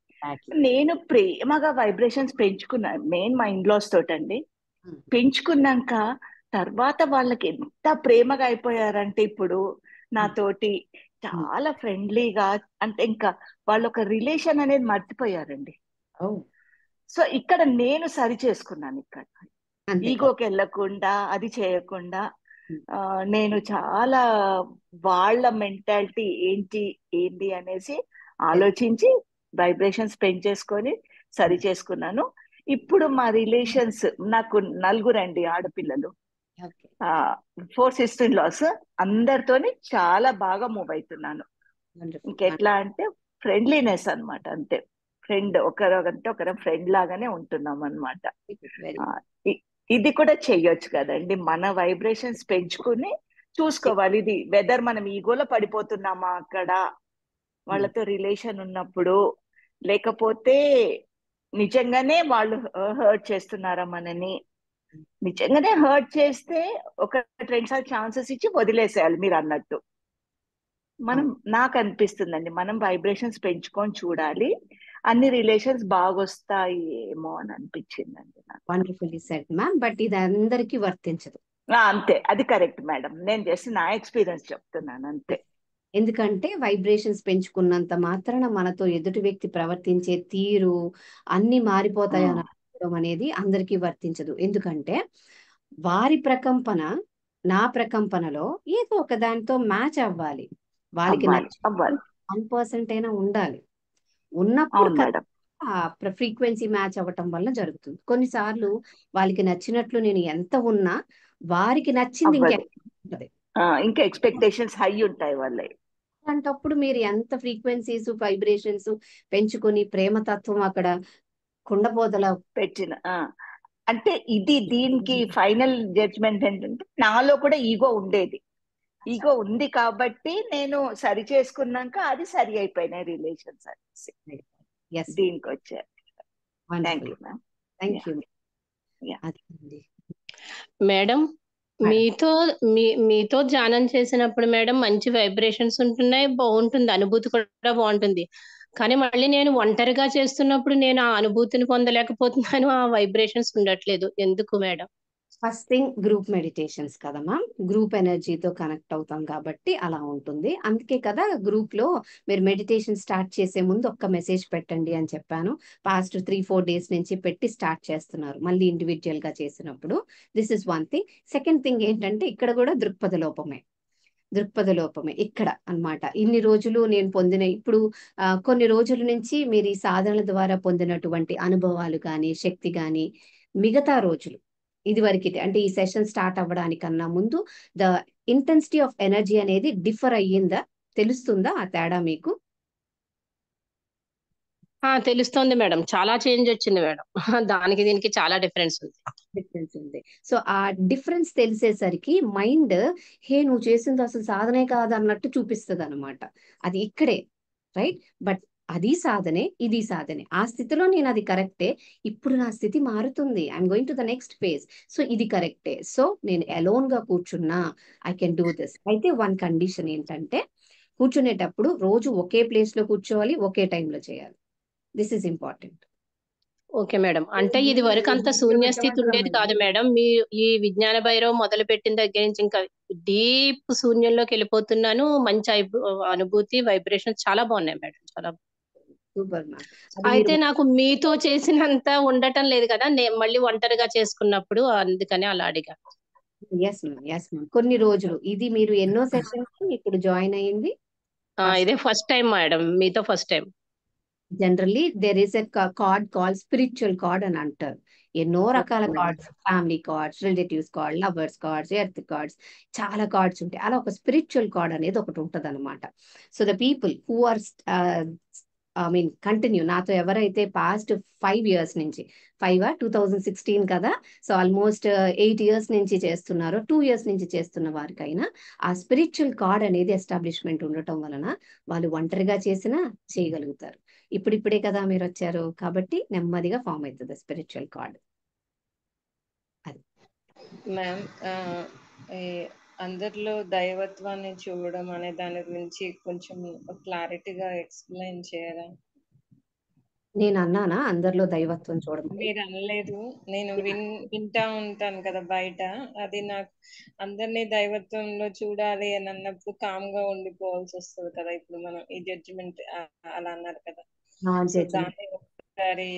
నేను ప్రేమగా వైబ్రేషన్స్ పెంచుకున్నాను, మెయిన్ మా ఇన్లాస్ తోటండి. పెంచుకున్నాక తర్వాత వాళ్ళకి ఎంత ప్రేమగా అయిపోయారంటే ఇప్పుడు నాతోటి చాలా ఫ్రెండ్లీగా, అంటే ఇంకా వాళ్ళు ఒక రిలేషన్ అనేది మర్చిపోయారండి. సో ఇక్కడ నేను సరి చేసుకున్నాను, ఇక్కడ ఈగోకి వెళ్ళకుండా అది చేయకుండా నేను చాలా వాళ్ళ మెంటాలిటీ ఏంటి అనేసి ఆలోచించి వైబ్రేషన్స్ పెంచేసుకొని సరి చేసుకున్నాను. ఇప్పుడు మా రిలేషన్స్, నాకు 4 ఆడపిల్లలు, 4 సిస్టర్-ఇన్-లాస్, అందరితోని చాలా బాగా మూవ్ అవుతున్నాను. ఇంకెట్లా అంటే ఫ్రెండ్లీనెస్ అన్నమాట, అంతే. ఫ్రెండ్ ఒకరంటే ఒకరం ఫ్రెండ్ లాగానే ఉంటున్నాం అన్నమాట. ఇది కూడా చెయ్యొచ్చు కదండి, మన వైబ్రేషన్స్ పెంచుకుని చూసుకోవాలి. ఇది వెదర్ మనం ఈగోలో పడిపోతున్నామా అక్కడ వాళ్ళతో రిలేషన్ ఉన్నప్పుడు, లేకపోతే నిజంగానే వాళ్ళు హర్ట్ చేస్తున్నారా మనని. నిజంగానే హర్ట్ చేస్తే ఒక 2 సార్లు ఛాన్సెస్ ఇచ్చి వదిలేసేయాలి మీరు అన్నట్టు. నాకు అనిపిస్తుందండి మనం వైబ్రేషన్స్ పెంచుకొని చూడాలి, అన్ని రిలేషన్స్ బాగొస్తాయి ఏమో అని అనిపించిందండి నాకు. Wonderfully said ma'am. బట్ ఇది అందరికీ వర్తించదు. అంతే, అది కరెక్ట్ మేడం. నేను జస్ట్ నా ఎక్స్పీరియన్స్ చెప్తున్నాను అంతే. ఎందుకంటే వైబ్రేషన్స్ పెంచుకున్నంత మాత్రాన మనతో ఎదుటి వ్యక్తి ప్రవర్తించే తీరు అన్ని మారిపోతాయి అనడం అనేది అందరికీ వర్తించదు. ఎందుకంటే వారి ప్రకంపన నా ప్రకంపనలో ఏదో ఒక దానితో మ్యాచ్ అవ్వాలి. వాళ్ళకి 1% అయినా ఉండాలి. ఉన్నప్పుడు ఆ ఫ్రీక్వెన్సీ మ్యాచ్ అవ్వటం వల్ల జరుగుతుంది. కొన్నిసార్లు వాళ్ళకి నచ్చినట్లు నేను ఎంత ఉన్నా వారికి నచ్చింది ఇంకా ఎక్స్పెక్టేషన్స్ హై ఉంటాయి వాళ్ళే. అలాంటప్పుడు మీరు ఎంత ఫ్రీక్వెన్సీస్ వైబ్రేషన్స్ పెంచుకొని ప్రేమతత్వం అక్కడ కుండపోతల పెట్టిన అంటే దీనికి ఫైనల్ జడ్జ్మెంట్ ఏంటంటే నాలో కూడా ఈగో ఉండేది. ఈగో ఉంది కాబట్టి నేను సరి చేసుకున్నాక అది సరి అయిపోయినాయి రిలేషన్స్ అనేసి దీనికి వచ్చారు. మేడం, మీతో ధ్యానం చేసినప్పుడు మేడం మంచి వైబ్రేషన్స్ ఉంటున్నాయి, బాగుంటుంది, అనుభూతి కూడా బాగుంటుంది. కానీ మళ్ళీ నేను ఒంటరిగా చేస్తున్నప్పుడు నేను ఆ అనుభూతిని పొందలేకపోతున్నాను, ఆ వైబ్రేషన్స్ ఉండట్లేదు. ఎందుకు madam? First thing group meditations కదమ్మా, గ్రూప్ ఎనర్జీతో కనెక్ట్ అవుతాం కాబట్టి అలా ఉంటుంది. అందుకే కదా గ్రూప్ లో మీరు మెడిటేషన్ స్టార్ట్ చేసే ముందు ఒక్క మెసేజ్ పెట్టండి అని చెప్పాను. పాస్ట్ 3-4 డేస్ నుంచి పెట్టి స్టార్ట్ చేస్తున్నారు, మళ్ళీ ఇండివిజువల్ గా చేసినప్పుడు. This is one thing. Second thing ఏంటంటే ఇక్కడ కూడా దృక్పథ లోపమే ఇక్కడ అన్నమాట. ఇన్ని రోజులు నేను పొందిన, ఇప్పుడు కొన్ని రోజుల నుంచి మీరు ఈ సాధనల ద్వారా పొందినటువంటి అనుభవాలు కానీ శక్తి కానీ మిగతా రోజులు ఇదివరకు అంటే ఈ సెషన్ స్టార్ట్ అవ్వడానికన్నా ముందు ద ఇంటెన్సిటీ ఆఫ్ ఎనర్జీ అనేది డిఫర్ అయ్యిందా, తెలుస్తుందా ఆ తేడా మీకు? తెలుస్తుంది మేడం, చాలా చేంజ్ వచ్చింది మేడం. దానికి దీనికి చాలా డిఫరెన్స్ ఉంది. సో ఆ డిఫరెన్స్ తెలిసేసరికి మైండ్ నువ్వు చేసింది అసలు సాధనే కాదు అన్నట్టు చూపిస్తుంది అనమాట. అది ఇక్కడే రైట్. బట్ అది సాధనే, ఇది సాధనే. ఆ స్థితిలో నేను అది కరెక్టే, ఇప్పుడు నా స్థితి మారుతుంది, I'm going to the next phase. So ఇది కరెక్టే. సో నేను అలోన్ గా కూర్చున్నా, ఐ కెన్ డూ దిస్. అయితే వన్ కండిషన్ ఏంటంటే కూర్చునేటప్పుడు రోజు ఒకే ప్లేస్ లో కూర్చోవాలి, ఒకే టైంలో చేయాలి. This is important. Okay madam. అంటే ఇది వరకు అంత శూన్య స్థితి ఉండేది కాదు మేడం. మీ ఈ విజ్ఞాన భైరవ్ మొదలు పెట్టిన దగ్గర నుంచి ఇంకా డీప్ శూన్యంలోకి వెళ్ళిపోతున్నాను. మంచి అనుభూతి, వైబ్రేషన్ చాలా బాగున్నాయి మేడం, చాలా. Super ma'am. అయితే నాకు మీతో చేసినంత ఉండటం లేదు కదా, మళ్ళీ ఒంటరిగా చేసుకున్నప్పుడు, అందుకని అలా అడిగా. Yes ma'am. కొన్ని రోజులు ఇది మీరు ఎన్నో సెషన్స్ ఇప్పుడు జాయిన్ అయ్యింది? ఇదే ఫస్ట్ టైం మేడం, మీతో first time. Generally there is a card call spiritual card అని అంటారు. ఎన్నో రకాల okay. Cards, family cards, relatives card, lovers cards, earth cards, చాలా కార్డ్స్ ఉంటాయి. అలా ఒక స్పిరిచువల్ కార్డ్ అనేది ఒకటి ఉంటుంది అనమాట. So the people who are continue నాతో ఎవరైతే పాస్ట్ 5 years నుంచి 2016 కదా, సో ఆల్మోస్ట్ 8 years నుంచి చేస్తున్నారో, 2 years నుంచి చేస్తున్న వారికైనా ఆ స్పిరిచువల్ కార్డ్ అనేది ఎస్టాబ్లిష్మెంట్ ఉండటం వలన వాళ్ళు ఒంటరిగా చేసినా చేయగలుగుతారు. ఇప్పుడిప్పుడే కదా మీరు వచ్చారు కాబట్టి నెమ్మదిగా ఫామ్ అవుతుంది స్పిరిచువల్ కార్డ్. అది మ్యామ్, అందరిలో దైవత్వాన్ని చూడడం అనే దాని గురించి కొంచెం క్లారిటీగా ఎక్స్ప్లెయిన్ చేయరా? నేను అన్నానా అందరిలో దైవత్వం చూడమని? మీరు అనలేదు, నేను వింటా ఉంటాను కదా బయట. అది నాకు అందరినీ దైవత్వంలో చూడాలి అని అన్నప్పుడు కామ్ గా ఉండిపోవాల్సి వస్తుంది కదా. ఇప్పుడు మనం ఈ జడ్జిమెంట్ అలా అన్నారు కదా, సో దాన్ని ఒకసారి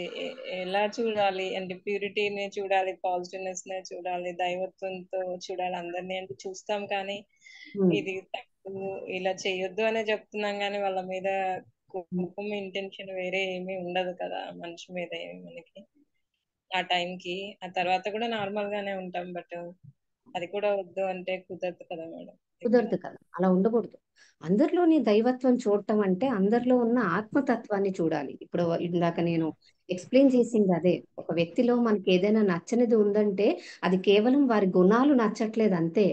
ఎలా చూడాలి అంటే ప్యూరిటీని చూడాలి, పాజిటివ్నెస్ నే చూడాలి, దైవత్వంతో చూడాలి అందరినీ అంటే చూస్తాం, కానీ ఇది తప్పు ఇలా చేయొద్దు అనే చెప్తున్నాం, కానీ వాళ్ళ మీద కోపం ఇంటెన్షన్ వేరే ఏమీ ఉండదు కదా మనిషి మీద ఏమి మనకి ఆ టైంకి. ఆ తర్వాత కూడా నార్మల్ గానే ఉంటాం, బట్ అది కూడా వద్దు అంటే కుదరదు కదా మేడం. కుదరదు కదా, అలా ఉండకూడదు. అందరిలోని దైవత్వం చూడటం అంటే అందరిలో ఉన్న ఆత్మతత్వాన్ని చూడాలి. ఇప్పుడు ఇందాక నేను ఎక్స్ప్లెయిన్ చేసింది అదే. ఒక వ్యక్తిలో మనకి ఏదైనా నచ్చనిది ఉందంటే అది కేవలం వారి గుణాలు నచ్చట్లేదు అంతే.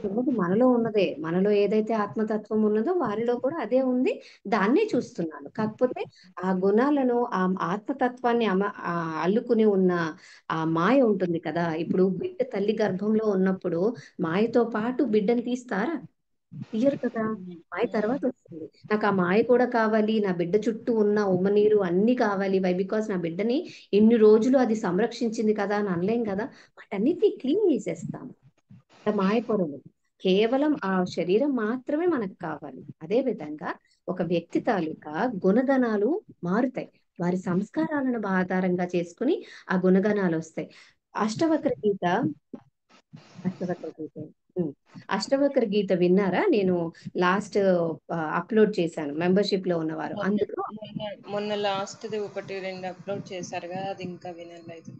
ఉన్నది మనలో ఉన్నదే, మనలో ఏదైతే ఆత్మతత్వం ఉన్నదో వారిలో కూడా అదే ఉంది, దాన్నే చూస్తున్నాను. కాకపోతే ఆ గుణాలను, ఆ ఆత్మతత్వాన్ని అల్లుకుని ఉన్న ఆ మాయ ఉంటుంది కదా. ఇప్పుడు బిడ్డ తల్లి గర్భంలో ఉన్నప్పుడు మాయతో పాటు బిడ్డని తీస్తారా? తీయరు కదా. మాయ తర్వాత వస్తుంది. నాకు ఆ మాయ కూడా కావాలి, నా బిడ్డ చుట్టూ ఉన్న ఉమ్మనీరు అన్ని కావాలి. వై? బికాస్ నా బిడ్డని ఇన్ని రోజులు అది సంరక్షించింది కదా అని అనలేం కదా. వాటన్నిటిని క్లీన్ చేసేస్తాము. మాయ పొరలు కేవలం ఆ శరీరం మాత్రమే మనకు కావాలి. అదే విధంగా ఒక వ్యక్తి తాలూకా గుణగణాలు మారుతాయి. వారి సంస్కారాలను ఆధారంగా చేసుకుని ఆ గుణగణాలు వస్తాయి. అష్టవక్ర గీత అష్టవక్ర గీత విన్నారా? నేను లాస్ట్ అప్లోడ్ చేశాను మెంబర్షిప్ లో ఉన్నవారు. అందులో మొన్న లాస్ట్ ది 1-2 అప్లోడ్ చేశారు కదా, అది ఇంకా వినలేదు.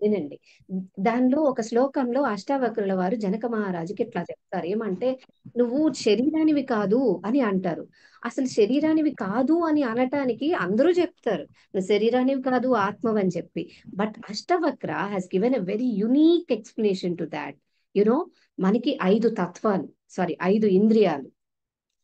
వినండి. దానిలో ఒక శ్లోకంలో అష్టావక్రుల వారు జనక మహారాజుకి ఇట్లా చెప్తారు. ఏమంటే, నువ్వు శరీరానివి కాదు అని అంటారు. అసలు శరీరానివి కాదు అని అనటానికి అందరూ చెప్తారు, నువ్వు శరీరానివి కాదు ఆత్మవని చెప్పి. But Ashtavakra has given a very unique explanation to that. You know, మనకి 5 తత్వాలు, 5 ఇంద్రియాలు,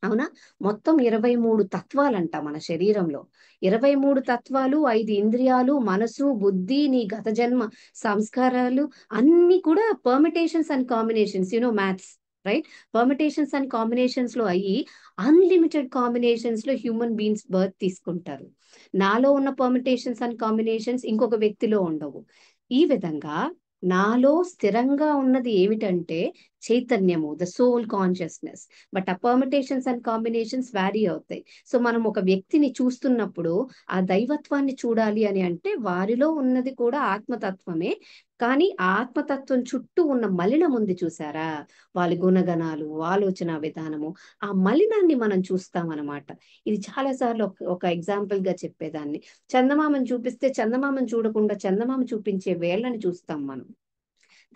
అవునా? మొత్తం 23 తత్వాలంట మన శరీరంలో. 23 తత్వాలు, 5 ఇంద్రియాలు, మనసు, బుద్ధి, నీ గత జన్మ సంస్కారాలు అన్ని కూడా permutations and combinations. Maths, right? Permutations and combinations లో అయ్యి అన్లిమిటెడ్ కాంబినేషన్స్ లో హ్యూమన్ బీయింగ్స్ బర్త్ తీసుకుంటారు. నాలో ఉన్న పర్మిటేషన్స్ అండ్ కాంబినేషన్స్ ఇంకొక వ్యక్తిలో ఉండవు. ఈ విధంగా నాలో స్థిరంగా ఉన్నది ఏమిటంటే చైతన్యము, ద సోల్ కాన్షియస్నెస్. బట్ ఆ పర్మిటేషన్స్ అండ్ కాంబినేషన్స్ వ్యారీ అవుతాయి. సో మనం ఒక వ్యక్తిని చూస్తున్నప్పుడు ఆ దైవత్వాన్ని చూడాలి అని అంటే వారిలో ఉన్నది కూడా ఆత్మతత్వమే. కానీ ఆ ఆత్మతత్వం చుట్టూ ఉన్న మలినం ఉంది చూసారా, వాళ్ళ గుణగణాలు, ఆలోచన విధానము, ఆ మలినాన్ని మనం చూస్తాం అన్నమాట. ఇది చాలా సార్లు ఒక ఎగ్జాంపుల్ గా చెప్పేదాన్ని. చందమామను చూపిస్తే చందమామను చూడకుండా చందమామ చూపించే వేళ్ళని చూస్తాం మనం.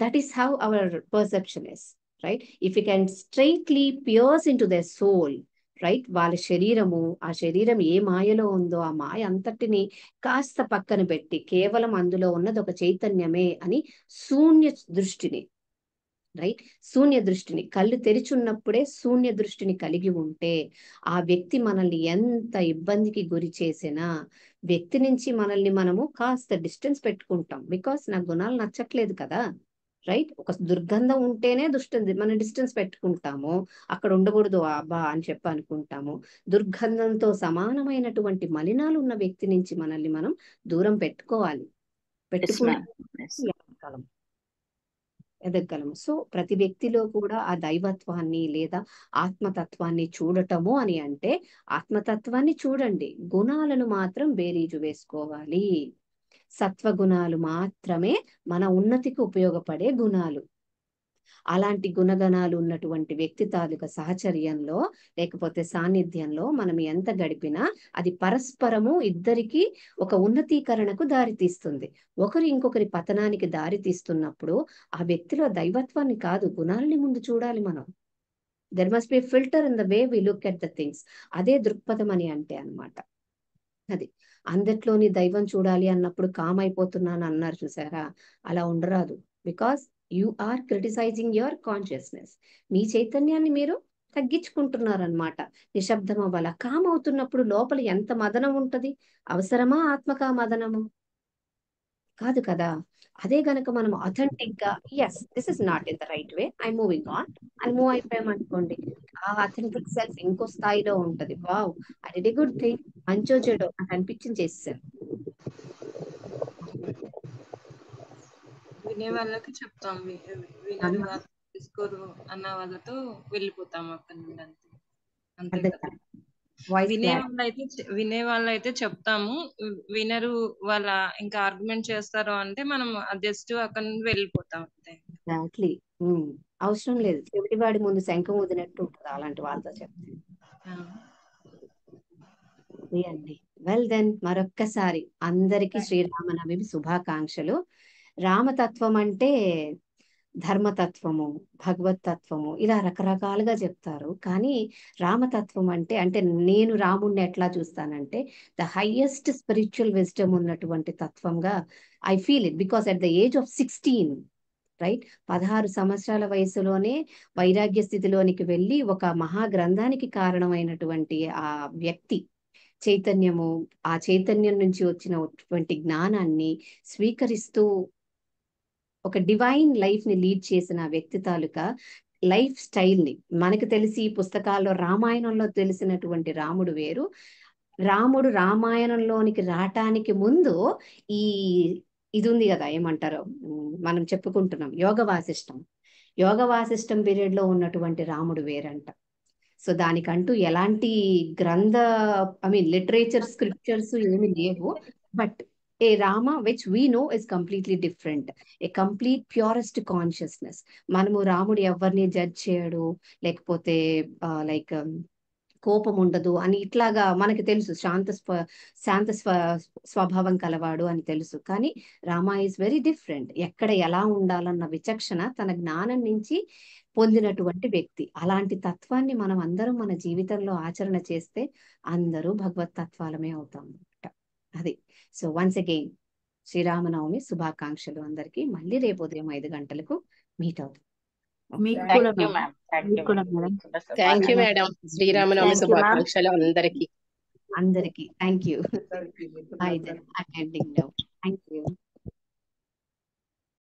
That is how our perception is, right? If you can straightly pierce into their soul, right? వాళ్ళ శరీరము, ఆ శరీరం ఏ మాయలో ఉందో ఆ మాయ అంతటిని కాస్త పక్కన పెట్టి కేవలం అందులో ఉన్నది ఒక చైతన్యమే అని శూన్య దృష్టిని, రైట్, శూన్య దృష్టిని, కళ్ళు తెరిచున్నప్పుడే శూన్య దృష్టిని కలిగి ఉంటే ఆ వ్యక్తి మనల్ని ఎంత ఇబ్బందికి గురి చేసినా వ్యక్తి నుంచి మనల్ని మనము కాస్త డిస్టెన్స్ పెట్టుకుంటాం. బికాస్ నా గుణాలు నచ్చట్లేదు కదా, రైట్? ఒక దుర్గంధం ఉంటేనే మనం డిస్టెన్స్ పెట్టుకుంటాము, అక్కడ ఉండకూడదు అబ్బా అని చెప్పి అనుకుంటాము. దుర్గంధంతో సమానమైనటువంటి మలినాలు ఉన్న వ్యక్తి నుంచి మనల్ని మనం దూరం పెట్టుకోవాలి. ఎదగలము. సో ప్రతి వ్యక్తిలో కూడా ఆ దైవత్వాన్ని లేదా ఆత్మతత్వాన్ని చూడటము అని అంటే, ఆత్మతత్వాన్ని చూడండి, గుణాలను మాత్రం బేరీజు వేసుకోవాలి. సత్వగుణాలు మాత్రమే మన ఉన్నతికి ఉపయోగపడే గుణాలు. అలాంటి గుణగణాలు ఉన్నటువంటి వ్యక్తి తాలూకా సహచర్యంలో లేకపోతే సాన్నిధ్యంలో మనం ఎంత గడిపినా అది పరస్పరము ఇద్దరికి ఒక ఉన్నతీకరణకు దారితీస్తుంది. ఒకరు ఇంకొకరి పతనానికి దారి తీస్తున్నప్పుడు ఆ వ్యక్తిలో దైవత్వాన్ని కాదు, గుణాలని ముందు చూడాలి మనం. There must be filter in the way we look at the things. అదే దృక్పథం అని అంటే అన్నమాట. అది అందట్లోని దైవం చూడాలి అన్నప్పుడు కామ్ అయిపోతున్నాను అన్నారు చూసారా, అలా ఉండరాదు. Because you are criticising your consciousness. మీ చైతన్యాన్ని మీరు తగ్గించుకుంటున్నారనమాట. నిశ్శబ్దం అవ్వాల. కామ్ అవుతున్నప్పుడు లోపల ఎంత మదనం ఉంటది? అవసరమా ఆత్మకా మదనము? కాదు కదా. అదే గనక మనం అథెంటిక్ గా yes this is not in the right way, I moving on అని మూవ్ అయిపోయామనుకోండి, ఆ అథెంటిక్ సెల్ఫ్ ఇంకో స్థాయిలో ఉంటది. Wow, I did a good thing, మంచో చెడో నాకు అనిపించింది చేసేసాను. వినే వాళ్ళకి చెప్తాం, వినని వాళ్ళు తీసుకోరు అన్న వాళ్ళతో వెళ్ళిపోతాం అక్కడి నుండి. అంతే అర్థం కదా. కాదు. Voice clarity. వినే వాళ్ళైతే చెప్తాము, వినరు వాళ్ళ ఇంకా ఆర్గ్యుమెంట్ చేస్తారు అంటే మనం జస్ట్ అక్కడ నుండి వెళ్ళిపోతాం అంతే. ఎగ్జాక్ట్లీ. అవసరం లేదు. చెవిటివాడి ముందు శంఖం ఊదినట్టు ఉంటుంది అలాంటి వాళ్ళతో చెప్తే. అండి. వెల్ దెన్ మరొక్కసారి అందరికీ శ్రీరామనవమి శుభాకాంక్షలు. రామతత్వం అంటే ధర్మతత్వము, భగవతత్వము ఇలా రకరకాలుగా చెప్తారు. కానీ రామతత్వం అంటే అంటే నేను రాముణ్ణి ఎట్లా చూస్తానంటే ద హైయెస్ట్ స్పిరిచువల్ విజ్డమ్ ఉన్నటువంటి తత్వంగా I feel it. Because at the age of 16, right, 16 సంవత్సరాల వయసులోనే వైరాగ్య స్థితిలోనికి వెళ్ళి ఒక మహాగ్రంథానికి కారణమైనటువంటి ఆ వ్యక్తి చైతన్యము, ఆ చైతన్యం నుంచి వచ్చినటువంటి జ్ఞానాన్ని స్వీకరిస్తూ ఒక డివైన్ లైఫ్ ని లీడ్ చేసిన వ్యక్తి తాలూకా లైఫ్ స్టైల్ ని మనకు తెలిసి పుస్తకాల్లో రామాయణంలో తెలిసినటువంటి రాముడు వేరు. రాముడు రామాయణంలోనికి రావటానికి ముందు ఈ ఇది ఉంది కదా, ఏమంటారు, మనం చెప్పుకుంటున్నాం యోగ వాసిష్టం పీరియడ్ లో ఉన్నటువంటి రాముడు వేరంట. సో దానికంటూ ఎలాంటి గ్రంథ లిటరేచర్ స్క్రిప్చర్స్ ఏమి లేవు. But A Rama which we know is completely different, A complete purest consciousness. మనము రాముడు ఎవరిని జడ్జ్ చేయడు, లేకపోతే లైక్ కోపం ఉండదు అని ఇట్లాగా మనకి తెలుసు. శాంత స్వభావం కలవాడు అని తెలుసు. కానీ రామ ఈజ్ వెరీ డిఫరెంట్. ఎక్కడ ఎలా ఉండాలన్న విచక్షణ తన జ్ఞానం నుంచి పొందినటువంటి వ్యక్తి. అలాంటి తత్వాన్ని మనం అందరం మన జీవితంలో ఆచరణ చేస్తే అందరూ భగవత్ తత్వాలమే అవుతాం అన్నమాట. అది. సో వన్స్ అగైన్ శ్రీరామనవమి శుభాకాంక్షలు అందరికీ. మళ్ళీ రేపు ఉదయం 5 గంటలకు మీట్ అవుతాం. మీకు కూడా madam. Thank you madam. Sri Rama Navami శుభాకాంక్షలు అందరికీ. Thank you. I did attending now. Thank you.